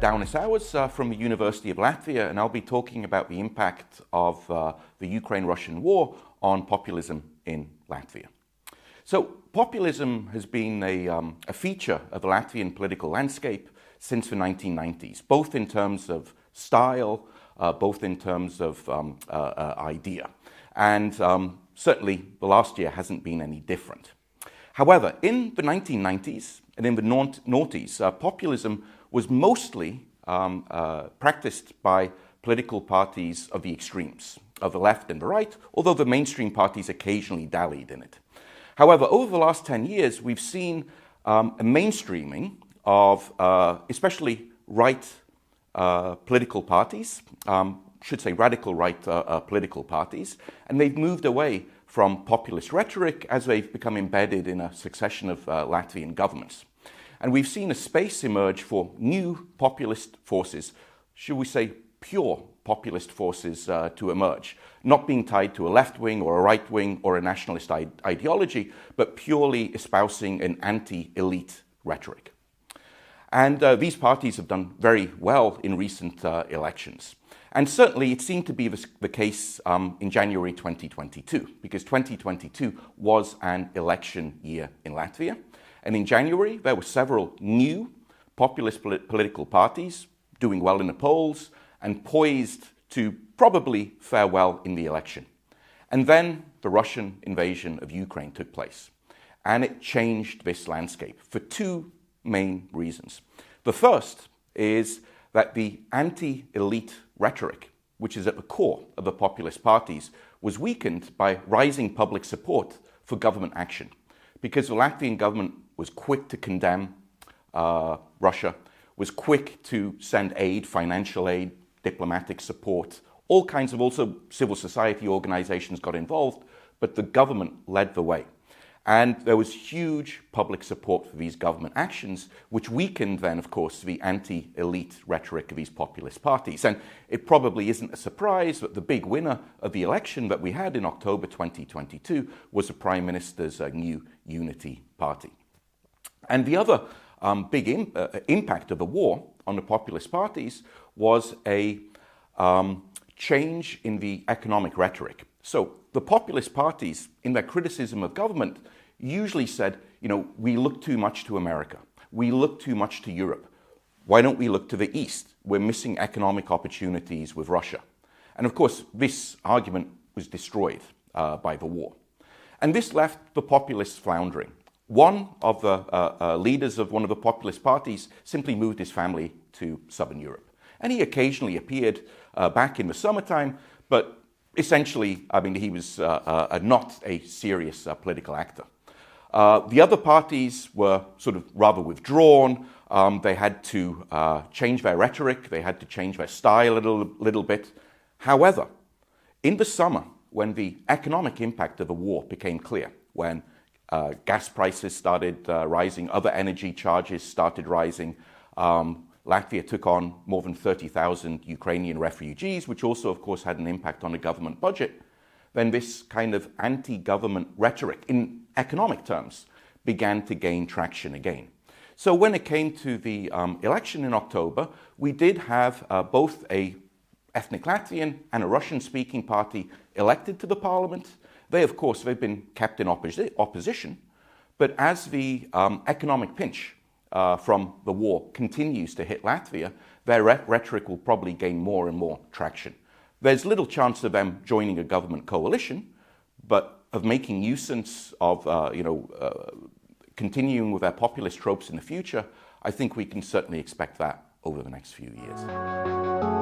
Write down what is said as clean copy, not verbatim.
Daunis Auers from the University of Latvia, and I'll be talking about the impact of the Ukraine-Russian war on populism in Latvia. So populism has been a feature of the Latvian political landscape since the 1990s, both in terms of style, both in terms of idea. And certainly the last year hasn't been any different. However, in the 1990s and in the noughties, populism was mostly practiced by political parties of the extremes, of the left and the right, although the mainstream parties occasionally dallied in it. However, over the last 10 years, we've seen a mainstreaming of especially right political parties, should say radical right political parties, and they've moved away from populist rhetoric as they've become embedded in a succession of Latvian governments. And we've seen a space emerge for new populist forces, should we say pure populist forces to emerge, not being tied to a left wing or a right wing or a nationalist ideology, but purely espousing an anti-elite rhetoric. And these parties have done very well in recent elections. And certainly it seemed to be the case in January 2022, because 2022 was an election year in Latvia. And in January, there were several new populist political parties doing well in the polls and poised to probably fare well in the election. And then the Russian invasion of Ukraine took place. And it changed this landscape for two main reasons. The first is that the anti-elite rhetoric, which is at the core of the populist parties, was weakened by rising public support for government action, because the Latvian government was quick to condemn Russia, was quick to send aid, financial aid, diplomatic support, all kinds of also civil society organizations got involved, but the government led the way. And there was huge public support for these government actions, which weakened then, of course, the anti-elite rhetoric of these populist parties. And it probably isn't a surprise that the big winner of the election that we had in October 2022 was the Prime Minister's new Unity Party. And the other big impact of the war on the populist parties was a change in the economic rhetoric. So the populist parties, in their criticism of government, usually said, we look too much to America. We look too much to Europe. Why don't we look to the East? We're missing economic opportunities with Russia. And of course, this argument was destroyed by the war. And this left the populists floundering. One of the leaders of one of the populist parties simply moved his family to Southern Europe. And he occasionally appeared back in the summertime, but essentially, he was not a serious political actor. The other parties were sort of rather withdrawn. They had to change their rhetoric. They had to change their style a little bit. However, in the summer, when the economic impact of the war became clear, when gas prices started rising, other energy charges started rising, Latvia took on more than 30,000 Ukrainian refugees, which also, of course, had an impact on the government budget. Then this kind of anti-government rhetoric, in economic terms, began to gain traction again. So when it came to the election in October, we did have both a ethnic Latvian and a Russian-speaking party elected to the parliament. They've been kept in opposition. But as the economic pinch from the war continues to hit Latvia, their rhetoric will probably gain more and more traction. There's little chance of them joining a government coalition, but of making nuisance of, continuing with their populist tropes in the future, I think we can certainly expect that over the next few years.